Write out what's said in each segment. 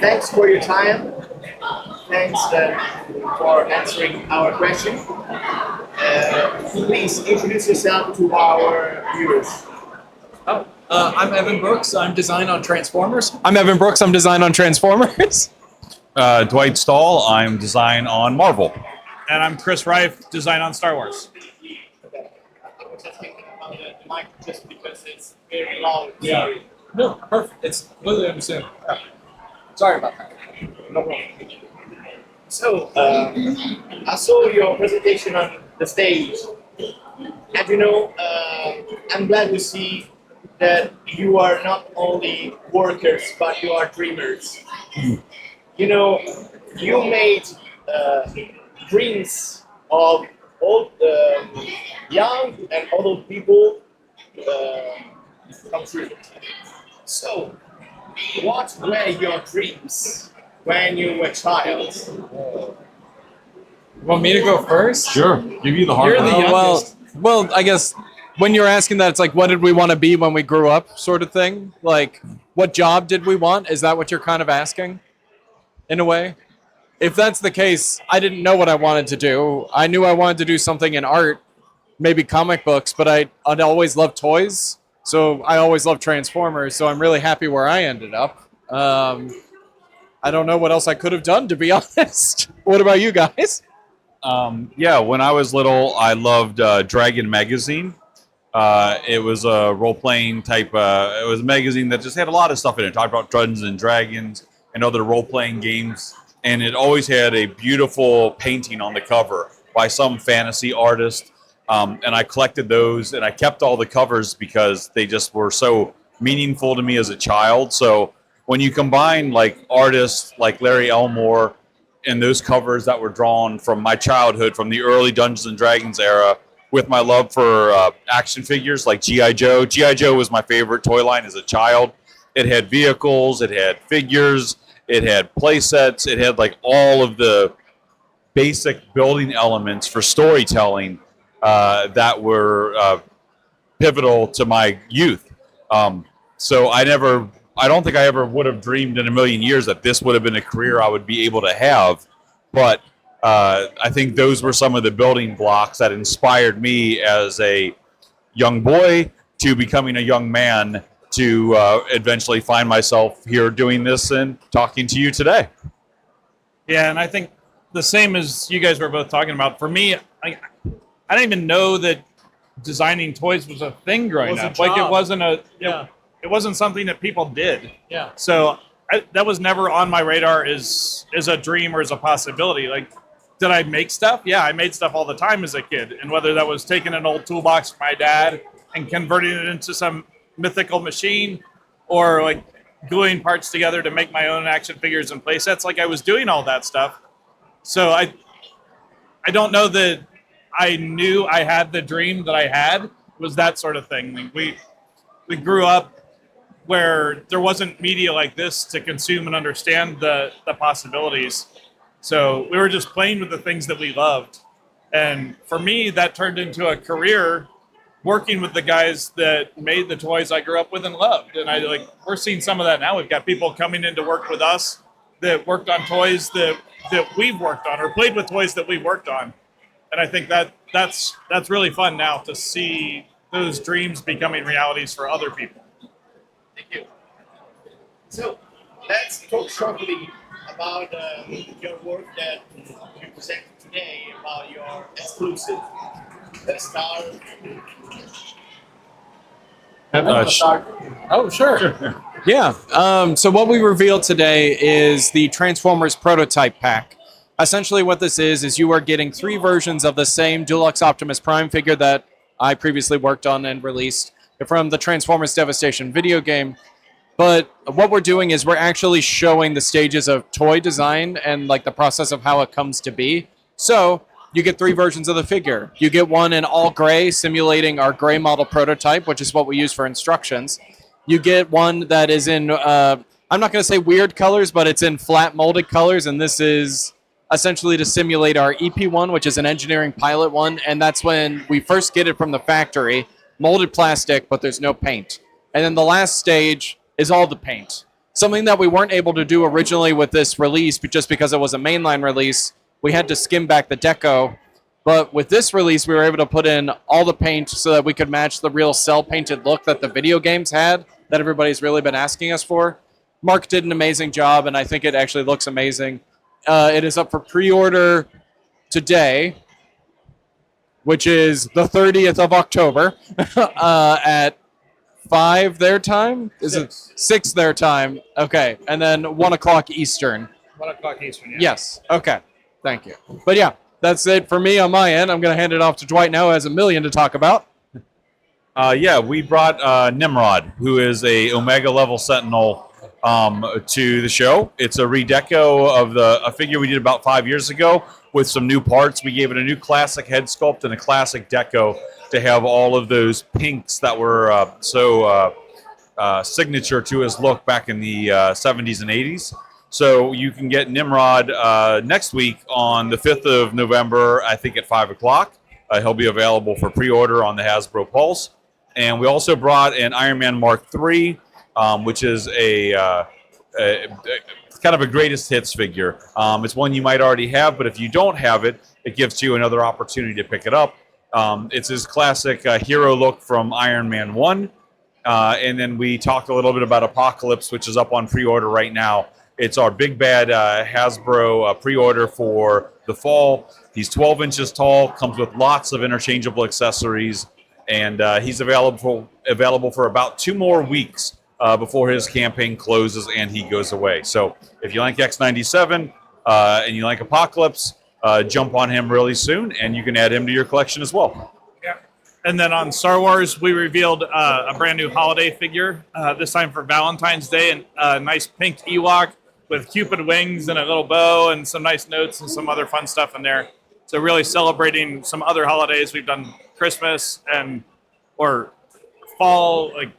thanks for your time. Thanks for answering our question. Please introduce yourself to our viewers. I'm Evan Brooks. I'm design on Transformers. I'm Evan Brooks. I'm design on Transformers. Dwight Stahl. I'm design on Marvel. And I'm Chris Reif, design on Star Wars. Okay. I was just thinking about the mic just because it's very loud. Yeah. No, perfect. It's completely understandable. Sorry about that. No problem. So, I saw your presentation on the stage, and I'm glad to see that you are not only workers, but you are dreamers. You made dreams of all young and old people come true. So, what were your dreams when you were a child? You want me to go first? Sure. Give you the hard You're one. the youngest. Well, I guess when you're asking that, it's like, what did we want to be when we grew up, sort of thing? Like, what job did we want? Is that what you're kind of asking, in a way? If that's the case, I didn't know what I wanted to do. I knew I wanted to do something in art, maybe comic books, but I'd always loved toys. So I always loved Transformers, so I'm really happy where I ended up. I don't know what else I could have done, to be honest. What about you guys? Yeah, when I was little, I loved Dragon Magazine. It was a role-playing type. It was a magazine that just had a lot of stuff in it. It talked about Dungeons and Dragons and other role-playing games. And it always had a beautiful painting on the cover by some fantasy artist. And I collected those, and I kept all the covers because they just were so meaningful to me as a child. So when you combine like artists like Larry Elmore and those covers that were drawn from my childhood, from the early Dungeons and Dragons era, with my love for action figures like G.I. Joe. G.I. Joe was my favorite toy line as a child. It had vehicles, it had figures, it had play sets, it had like all of the basic building elements for storytelling that were pivotal to my youth. So I don't think I ever would have dreamed in a million years that this would have been a career I would be able to have. But I think those were some of the building blocks that inspired me as a young boy to becoming a young man to eventually find myself here doing this and talking to you today. Yeah, and I think the same as you guys were both talking about. For me, I didn't even know that designing toys was a thing growing up. Like it wasn't it wasn't something that people did. Yeah. So that was never on my radar as a dream or as a possibility. Like, did I make stuff? Yeah, I made stuff all the time as a kid. And whether that was taking an old toolbox from my dad and converting it into some mythical machine, or like gluing parts together to make my own action figures and play sets, like I was doing all that stuff. So I don't know that I knew I had the dream that I had was that sort of thing. Like we grew up where there wasn't media like this to consume and understand the possibilities. So we were just playing with the things that we loved. And for me, that turned into a career working with the guys that made the toys I grew up with and loved. And we're seeing some of that now. We've got people coming in to work with us that worked on toys that we've worked on, or played with toys that we've worked on. And I think that's really fun now to see those dreams becoming realities for other people. Thank you. So, let's talk shortly about your work that you presented today, about your exclusive star. Oh, sure. Yeah. So what we revealed today is the Transformers prototype pack. Essentially what this is you are getting 3 versions of the same Deluxe Optimus Prime figure that I previously worked on and released from the Transformers Devastation video game. But what we're doing is we're actually showing the stages of toy design and like the process of how it comes to be. So you get 3 versions of the figure. You get one in all gray, simulating our gray model prototype, which is what we use for instructions. You get one that is in, I'm not going to say weird colors, but it's in flat molded colors. And this is essentially to simulate our EP1, which is an engineering pilot one. And that's when we first get it from the factory, molded plastic, but there's no paint. And then the last stage is all the paint. Something that we weren't able to do originally with this release, but just because it was a mainline release, we had to skim back the deco. But with this release, we were able to put in all the paint so that we could match the real cell-painted look that the video games had, that everybody's really been asking us for. Mark did an amazing job, and I think it actually looks amazing. It is up for pre-order today, which is the 30th of October at 5 their time? Is it 6 their time? Okay, and then 1 o'clock Eastern. 1 o'clock Eastern, yeah. Yes, okay, thank you. But yeah, that's it for me on my end. I'm going to hand it off to Dwight now, who has a million to talk about. Yeah, we brought Nimrod, who is a Omega level Sentinel, to the show. It's a redeco of a figure we did about 5 years ago with some new parts. We gave it a new classic head sculpt and a classic deco to have all of those pinks that were so signature to his look back in the 70s and 80s. So you can get Nimrod next week on the 5th of November, I think at 5 o'clock. He'll be available for pre-order on the Hasbro Pulse. And we also brought an Iron Man Mark III, which is a kind of a greatest hits figure. It's one you might already have, but if you don't have it, it gives you another opportunity to pick it up. It's his classic hero look from Iron Man 1. And then we talked a little bit about Apocalypse, which is up on pre-order right now. It's our big bad Hasbro pre-order for the fall. He's 12 inches tall, comes with lots of interchangeable accessories, and he's available for about 2 more weeks before his campaign closes and he goes away. So if you like X-97 and you like Apocalypse, jump on him really soon, and you can add him to your collection as well. Yeah. And then on Star Wars, we revealed a brand new holiday figure, this time for Valentine's Day, and a nice pink Ewok with Cupid wings and a little bow and some nice notes and some other fun stuff in there. So really celebrating some other holidays. We've done Christmas or fall, like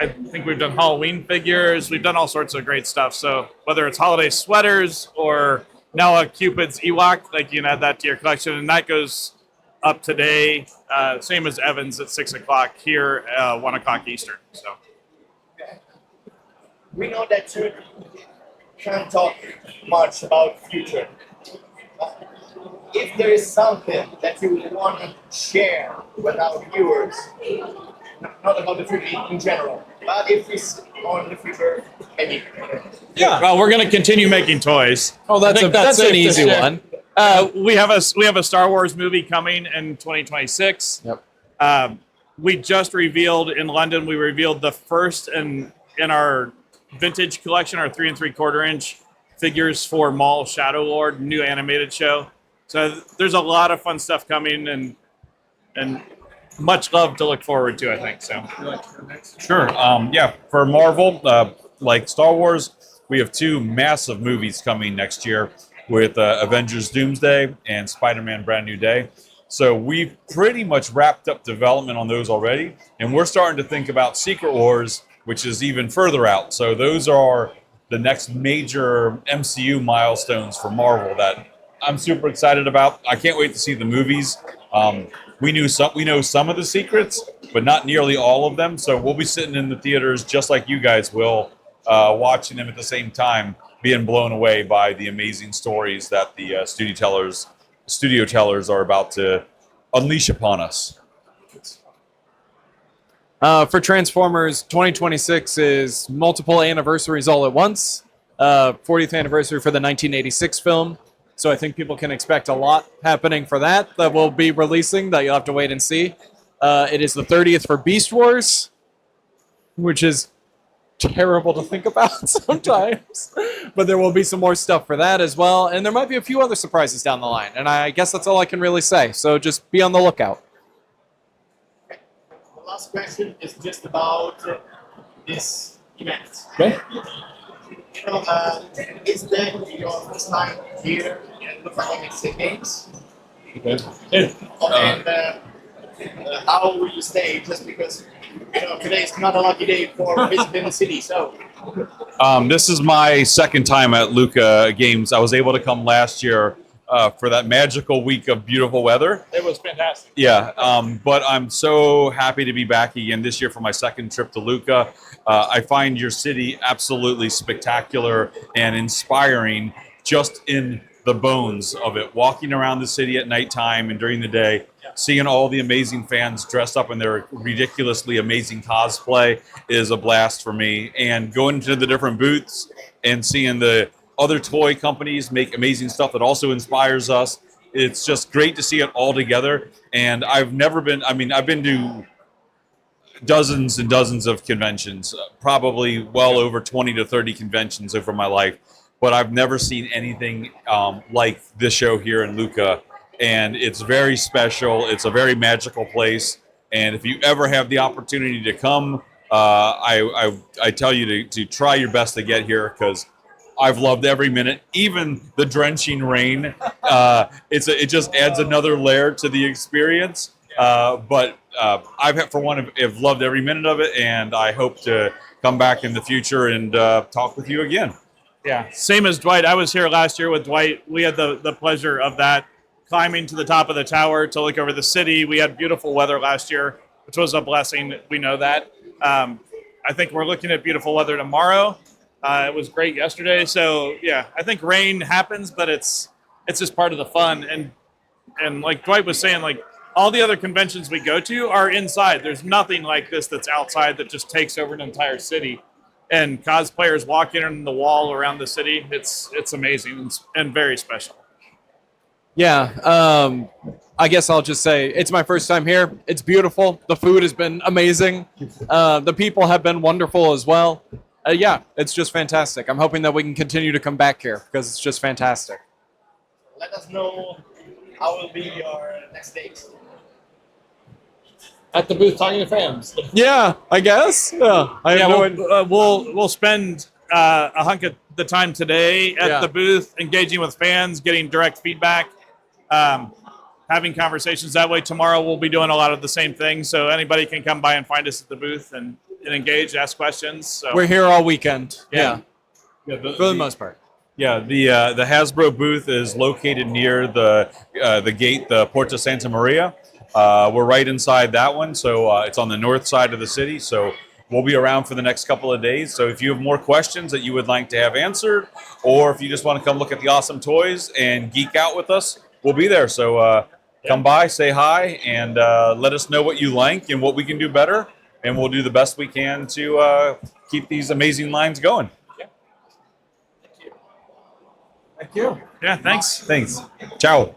I think we've done Halloween figures. We've done all sorts of great stuff. So whether it's holiday sweaters or now a Cupid's Ewok, like you can add that to your collection, and that goes up today, same as Evans at 6 o'clock here, 1 o'clock Eastern. So We know that you can't talk much about future. If there is something that you want to share with our viewers, not about the future in general, but if it's on the future, maybe. yeah, well, we're going to continue making toys. Oh, that's an easy one. We have a Star Wars movie coming in 2026. Yep. We just revealed in London. We revealed the first in our vintage collection, our 3 3/4 inch figures for Maul Shadow Lord, new animated show. So there's a lot of fun stuff coming, and much love to look forward to, I think. So Sure. Yeah, for Marvel, like Star Wars, we have 2 massive movies coming next year with Avengers Doomsday and Spider-Man Brand New Day. So we've pretty much wrapped up development on those already, and we're starting to think about Secret Wars, which is even further out. So those are the next major MCU milestones for Marvel that I'm super excited about. I can't wait to see the movies. We know some of the secrets, but not nearly all of them. So we'll be sitting in the theaters just like you guys will, watching them at the same time, being blown away by the amazing stories that the studio tellers are about to unleash upon us. For Transformers, 2026 is multiple anniversaries all at once. 40th anniversary for the 1986 film. So I think people can expect a lot happening for that we'll be releasing that you'll have to wait and see. It is the 30th for Beast Wars, which is terrible to think about sometimes. But there will be some more stuff for that as well. And there might be a few other surprises down the line. And I guess that's all I can really say. So just be on the lookout. The last question is just about this event. Okay. Is that your first time here at the Parliamo Games? Okay. And how will you stay? Just because today is not a lucky day for visiting the city. So This is my second time at Luca Games. I was able to come last year for that magical week of beautiful weather. It was fantastic. Yeah, but I'm so happy to be back again this year for my second trip to Lucca. I find your city absolutely spectacular and inspiring just in the bones of it. Walking around the city at nighttime and during the day, seeing all the amazing fans dressed up in their ridiculously amazing cosplay is a blast for me. And going to the different booths and seeing the other toy companies make amazing stuff that also inspires us. It's just great to see it all together. And I've been to dozens and dozens of conventions, probably well over 20 to 30 conventions over my life. But I've never seen anything like this show here in Lucca. And it's very special. It's a very magical place. And if you ever have the opportunity to come, I tell you to try your best to get here, because I've loved every minute, even the drenching rain. It just adds another layer to the experience. But I've loved every minute of it, and I hope to come back in the future and talk with you again. Yeah, same as Dwight. I was here last year with Dwight. We had the pleasure of that, climbing to the top of the tower to look over the city. We had beautiful weather last year, which was a blessing. We know that. I think we're looking at beautiful weather tomorrow. It was great yesterday. So yeah, I think rain happens, but it's just part of the fun. And like Dwight was saying, like all the other conventions we go to are inside. There's nothing like this that's outside that just takes over an entire city. And cosplayers walking on the wall around the city, it's amazing and very special. Yeah, I guess I'll just say it's my first time here. It's beautiful. The food has been amazing. The people have been wonderful as well. Yeah, it's just fantastic. I'm hoping that we can continue to come back here because it's just fantastic. Let us know how will be your next date. At the booth talking to fans. Yeah, I guess. Yeah, We'll spend a hunk of the time today at the booth, engaging with fans, getting direct feedback, having conversations that way. Tomorrow we'll be doing a lot of the same things, so anybody can come by and find us at the booth and engage, ask questions. So we're here all weekend. Yeah. For the most part. Yeah, the Hasbro booth is located near the gate, the Porta Santa Maria. We're right inside that one, so it's on the north side of the city. So we'll be around for the next couple of days. So if you have more questions that you would like to have answered, or if you just want to come look at the awesome toys and geek out with us, we'll be there. So come by, say hi, and let us know what you like and what we can do better. And we'll do the best we can to keep these amazing lines going. Thank you. yeah, thanks. Thanks. Ciao.